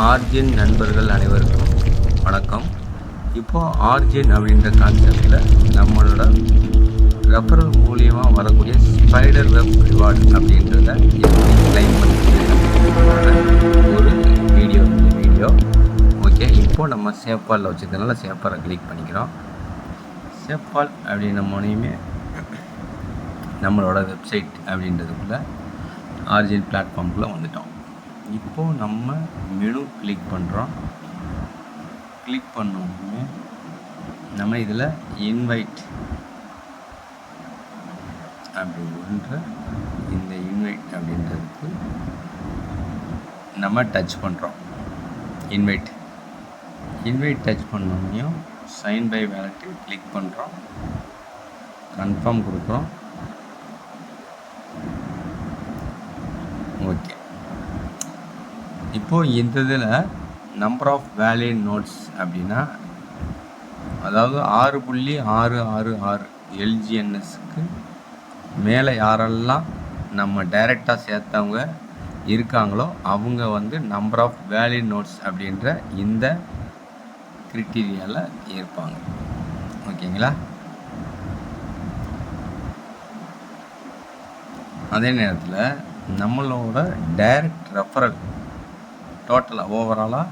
Origin நண்பர்கள் அனைவருக்கும் வணக்கம். இப்போது ஆர்ஜின் அப்படின்ற கான்செப்டில் நம்மளோட ரெஃபரல் மூலியமாக வரக்கூடிய ஸ்பைடர் வெப் ரிவார்டு அப்படின்றத எப்படி கிளைம் பண்ணுறது ஒரு வீடியோ. ஓகே, இப்போது நம்ம சேஃபாலில் வச்சுருக்கனால சேஃபாலை கிளிக் பண்ணிக்கிறோம். சேஃபால் அப்படின்ற மூலியமே நம்மளோட வெப்சைட் அப்படின்றதுக்குள்ளே ஆர்ஜின் பிளாட்ஃபார்முக்குள்ளே வந்துட்டோம். இப்போது நம்ம மெனு கிளிக் பண்ணுறோம். கிளிக் பண்ணோடனே நம்ம இதில் இன்வைட் அப்படின்ற இந்த இன்வைட் அப்படின்றதுக்கு நம்ம டச் பண்ணுறோம். இன்வைட் டச் பண்ணோடனையும் சைன் பை வேலெட்டு கிளிக் பண்ணுறோம். கன்ஃபார்ம் கொடுக்குறோம். ஓகே, இப்போது இந்த இதில் நம்பர் ஆஃப் வேலிட் நோட்ஸ் அப்படின்னா, அதாவது 6.666 எல்ஜிஎன்எஸ்க்கு மேலே யாரெல்லாம் நம்ம டைரெக்டாக சேர்த்தவங்க இருக்காங்களோ அவங்க வந்து நம்பர் ஆஃப் வேலிட் நோட்ஸ் அப்படின்ற இந்த கிரிட்டீரியாவில் இருப்பாங்க. ஓகேங்களா? அதே நேரத்தில் நம்மளோட டைரக்ட் ரெஃபரல் டோட்டலாக ஓவராலாக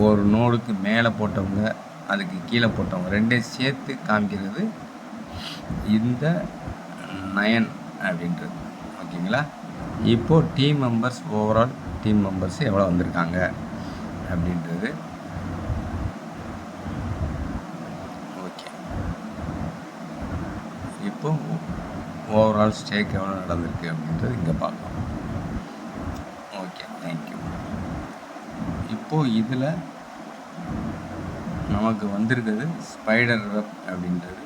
ஒரு நோடுக்கு மேலே போட்டவங்க அதுக்கு கீழே போட்டவங்க ரெண்டையும் சேர்த்து காமிக்கிறது இந்த 9 அப்படின்றது. ஓகேங்களா? இப்போது team members overall team members எவ்வளோ வந்திருக்காங்க அப்படின்றது. ஓகே, இப்போது ஓவரால் ஸ்டேக் எவ்வளோ நடந்திருக்கு அப்படின்றது இங்கே பார்க்கலாம். Okay, thank you. இப்போது இதில் நமக்கு வந்திருக்கிறது ஸ்பைடர் வெப் அப்படின்றது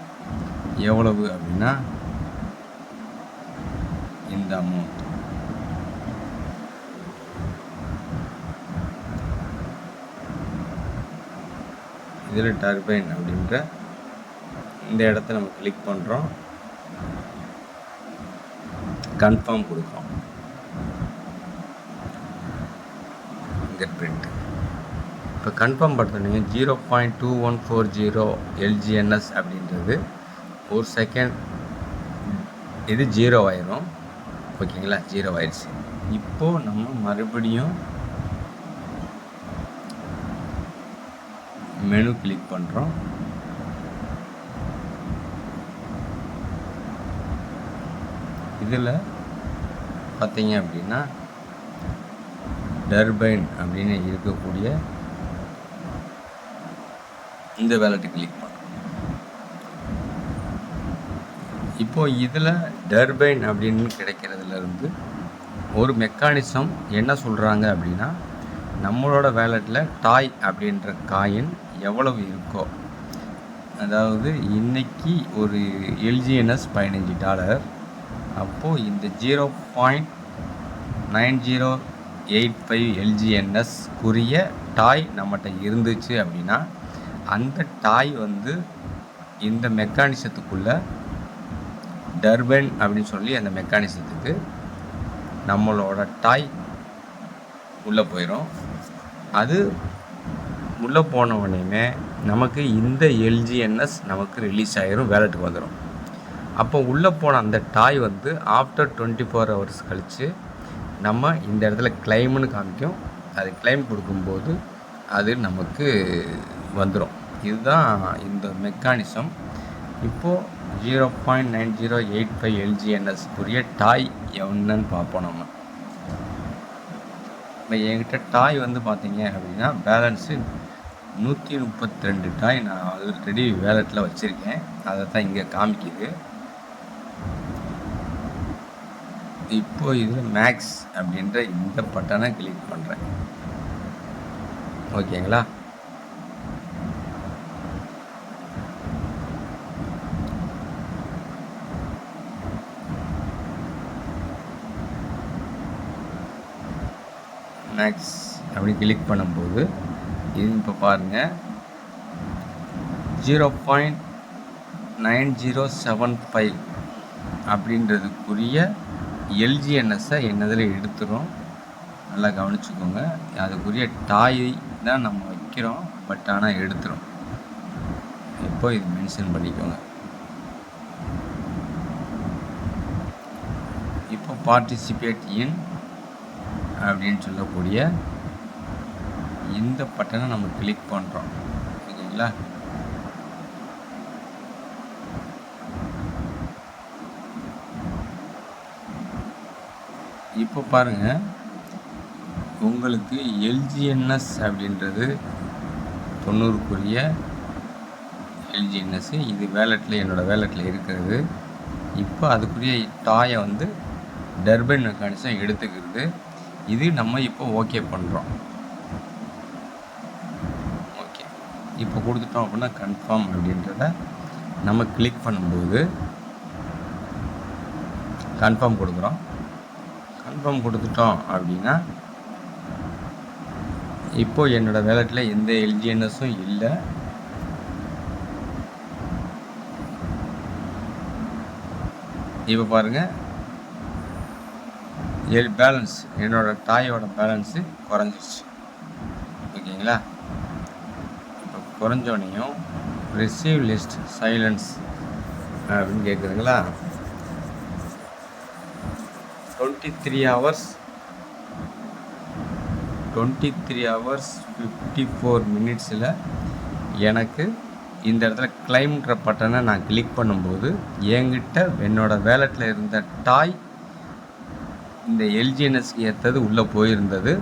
எவ்வளவு அப்படின்னா இந்த அமௌண்ட். இதில் டர்பைன் அப்படின்ற இந்த இடத்த நம்ம கிளிக் பண்ணுறோம். கன்ஃபார்ம் கொடுக்குறோம். Get print. இப்போ கன்ஃபார்ம் பண்ணுறீங்க 0.2140 எல்ஜிஎன்எஸ் அப்படின்றது ஒரு செகண்ட் இது 0 ஆயிரும். ஓகேங்களா? 0 ஆயிடுச்சு. இப்போது நம்ம மறுபடியும் மெனு கிளிக் பண்ணுறோம். இதில் பார்த்தீங்க அப்படின்னா டர்பைன் அப்படின்னு இருக்கக்கூடிய இந்த வேலெட்டு கிளிக் பண்ணுறோம். இப்போது இதில் டர்பைன் அப்படின்னு கிடைக்கிறதுலேருந்து ஒரு மெக்கானிசம் என்ன சொல்கிறாங்க அப்படின்னா, நம்மளோட வேலெட்டில் டாய் அப்படின்ற காயின் எவ்வளவு இருக்கோ, அதாவது இன்றைக்கி ஒரு எல்ஜிஎன்எஸ் $15. அப்போது இந்த 0.9085 எல்ஜிஎன்எஸ்க்குரிய டாய் நம்மகிட்ட இருந்துச்சு அப்படின்னா அந்த டாய் வந்து இந்த மெக்கானிசத்துக்குள்ளே டர்பைன் அப்படின்னு சொல்லி அந்த மெக்கானிசத்துக்கு நம்மளோட டாய் உள்ளே போயிடும். அது உள்ளே போன உடனேயுமே நமக்கு இந்த எல்ஜிஎன்எஸ் நமக்கு ரிலீஸ் ஆகிரும், வேலெட்டுக்கு வந்துடும். அப்போ உள்ளே போன அந்த டாய் வந்து ஆஃப்டர் 24 hours கழித்து நம்ம இந்த இடத்துல கிளைம்னு காமிக்கும். அது கிளைம் கொடுக்கும்போது அது நமக்கு வந்துடும். இதுதான் இந்த மெக்கானிசம். இப்போது 0.9085 எல்ஜிஎன்எஸ்க்குரிய டாய் என்னன்னு பார்ப்போம். நம்ம இப்போ என்கிட்ட டாய் வந்து பார்த்தீங்க அப்படின்னா பேலன்ஸு 132 டாய் நான் ஆல்ரெடி வேலெட்டில் வச்சுருக்கேன். அதை தான் இங்கே காமிக்குது. இப்போ இதில் மேக்ஸ் அப்படின்ற இந்த பட்டனை கிளிக் பண்ணுறேன். ஓகேங்களா? மேக்ஸ் அப்படி கிளிக் பண்ணும்போது இது இப்போ பாருங்கள் 0.9075 அப்படின்றதுக்குரிய எல்ஜிஎன்எஸ்ஸை என்னதில் எடுத்துரும். நல்லா கவனிச்சுக்கோங்க. அதுக்குரிய டாய் தான் நம்ம வைக்கிறோம், பட் ஆனால் எடுத்துரும். இப்போ இது மென்ஷன் பண்ணிக்கோங்க. இப்போ பார்ட்டிசிபேட் இன் அப்படின்னு சொல்லக்கூடிய இந்த பட்டனை நம்ம கிளிக் பண்ணுறோம். ஓகேங்களா? இப்போ பாருங்கள், உங்களுக்கு எல்ஜிஎன்எஸ் அப்படின்றது 90க்குரிய எல்ஜிஎன்எஸ் இது வேலெட்டில், என்னோடய வேலெட்டில் இருக்கிறது. இப்போ அதுக்குரிய டாயை வந்து டர்பன் மெக்கானிசம் எடுத்துக்கிறது. இது நம்ம இப்போ ஓகே பண்ணுறோம். ஓகே, இப்போ கொடுத்துட்டோம் அப்படின்னா கன்ஃபார்ம் அப்படின்றத நம்ம கிளிக் பண்ணும்போது கன்ஃபார்ம் கொடுக்குறோம். கன்ஃபார்ம் கொடுத்துட்டோம் அப்படின்னா இப்போது என்னோடய வேலெட்டில் எந்த எல்ஜிஎன்எஸும் இல்லை. இப்போ பாருங்கள், பேலன்ஸ், என்னோடய டாயோட பேலன்ஸு குறைஞ்சிருச்சு. ஓகேங்களா? இப்போ குறைஞ்சோனையும் ரிசீவ் லிஸ்ட் சைலன்ஸ் அப்படின்னு கேட்குதுங்களா? 23 hours 54 minutesல எனக்கு இந்த இடத்துல கிளைம்ன்ற பட்டனை நான் கிளிக் பண்ணும்போது என்கிட்ட என்னோடய வேலெட்டில் இருந்த டாய் இந்த எல்ஜிஎன்எஸ்க்கு ஏற்றது உள்ளே போயிருந்தது.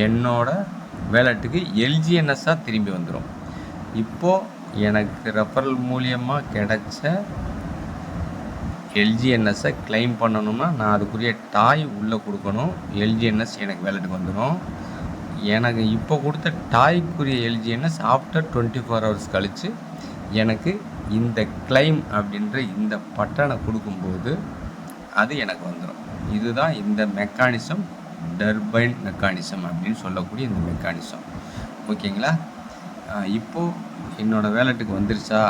என்னோடய வேலெட்டுக்கு எல்ஜிஎன்எஸ்ஸாக திரும்பி வந்துடும். இப்போது எனக்கு ரெஃபரல் மூலியமாக கிடைச்ச எல்ஜிஎன்எஸ்ஸை கிளைம் பண்ணணும்னா நான் அதுக்குரிய டாய் உள்ளே கொடுக்கணும். எல்ஜிஎன்எஸ் எனக்கு வேலெட்டுக்கு வந்துடும். எனக்கு இப்போ கொடுத்த டாய்க்குரிய எல்ஜிஎன்எஸ் ஆஃப்டர் 24 hours கழித்து எனக்கு இந்த கிளைம் அப்படின்ற இந்த பட்டனை கொடுக்கும்போது அது எனக்கு வந்துடும். இதுதான் இந்த மெக்கானிசம், டர்பைன் மெக்கானிசம் அப்படின்னு சொல்லக்கூடிய இந்த மெக்கானிசம். ஓகேங்களா? இப்போது என்னோடய வேலெட்டுக்கு வந்துருச்சா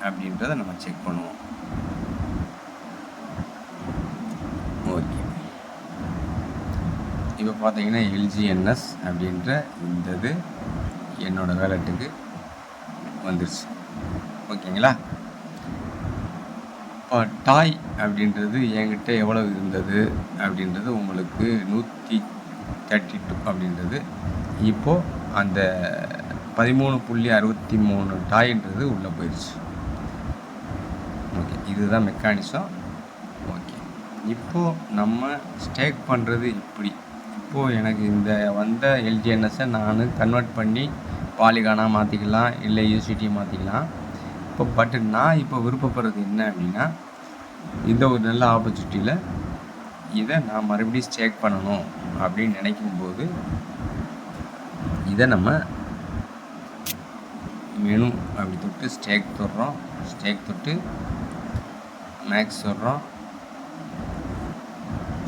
அப்படின்றத நம்ம செக் பண்ணுவோம். ஓகே, இப்போ பார்த்தீங்கன்னா எல்ஜிஎன்எஸ் அப்படின்ற இந்த இது என்னோடய வேலெட்டுக்கு வந்துருச்சு. ஓகேங்களா? இப்போ டாய் அப்படின்றது என்கிட்ட எவ்வளோ இருந்தது அப்படின்றது உங்களுக்கு 132 அப்படின்றது இப்போது அந்த 13.63 டாய்ன்றது உள்ளே போயிடுச்சு. ஓகே, இதுதான் மெக்கானிசம். ஓகே, இப்போது நம்ம ஸ்டேக் பண்ணுறது இப்படி. இப்போது எனக்கு இந்த வந்த எல்ஜிஎன்எஸ்ஸை நான் கன்வெர்ட் பண்ணி பாலிகானாக மாற்றிக்கலாம், இல்லை யூசிடி மாற்றிக்கலாம். இப்போ பட் நான் இப்போ விருப்பப்படுறது என்ன அப்படின்னா, இந்த ஒரு நல்ல ஆப்பர்ச்சுனிட்டியில் இதை நான் மறுபடியும் ஸ்டேக் பண்ணணும் அப்படின்னு நினைக்கும்போது இதை நம்ம மெனு அப்படி தொட்டு ஸ்டேக் தொடுறோம். ஸ்டேக் தொட்டு மேக்ஸ் தொடுறோம்.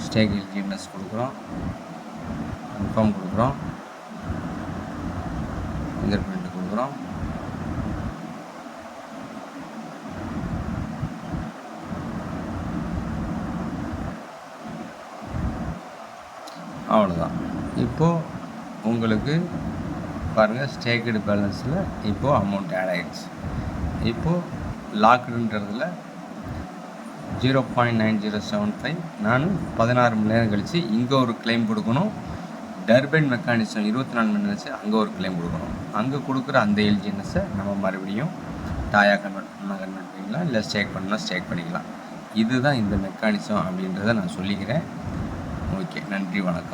ஸ்டேக் எல்ஜிஎன்எஸ் கொடுக்குறோம். கன்ஃபார்ம் கொடுக்குறோம். ஃபிங்கர் பிரிண்ட் கொடுக்குறோம். அவ்வளோதான். இப்போது உங்களுக்கு பாருங்கள், ஸ்டேக்கடு பேலன்ஸில் இப்போது அமௌண்ட் ஆட் ஆகிடுச்சு. இப்போது லாக்டுன்றதில் 0.9075 நான் 16 மணி நேரம் கழித்து இங்கே ஒரு கிளைம் கொடுக்கணும். டர்பைன் மெக்கானிசம் 24 மணி நேரம் கழிச்சு அங்கே ஒரு கிளைம் கொடுக்கணும். அங்கே கொடுக்குற அந்த எல்ஜிஎன்எஸ்ஸை நம்ம மறுபடியும் டாயாக கன்வெர்ட் பண்ணிக்கலாம், இல்லை ஸ்டேக் பண்ணால் ஸ்டேக் பண்ணிக்கலாம். இதுதான் இந்த மெக்கானிசம் அப்படின்றத நான் சொல்லிக்கிறேன். ஓகே, நன்றி, வணக்கம்.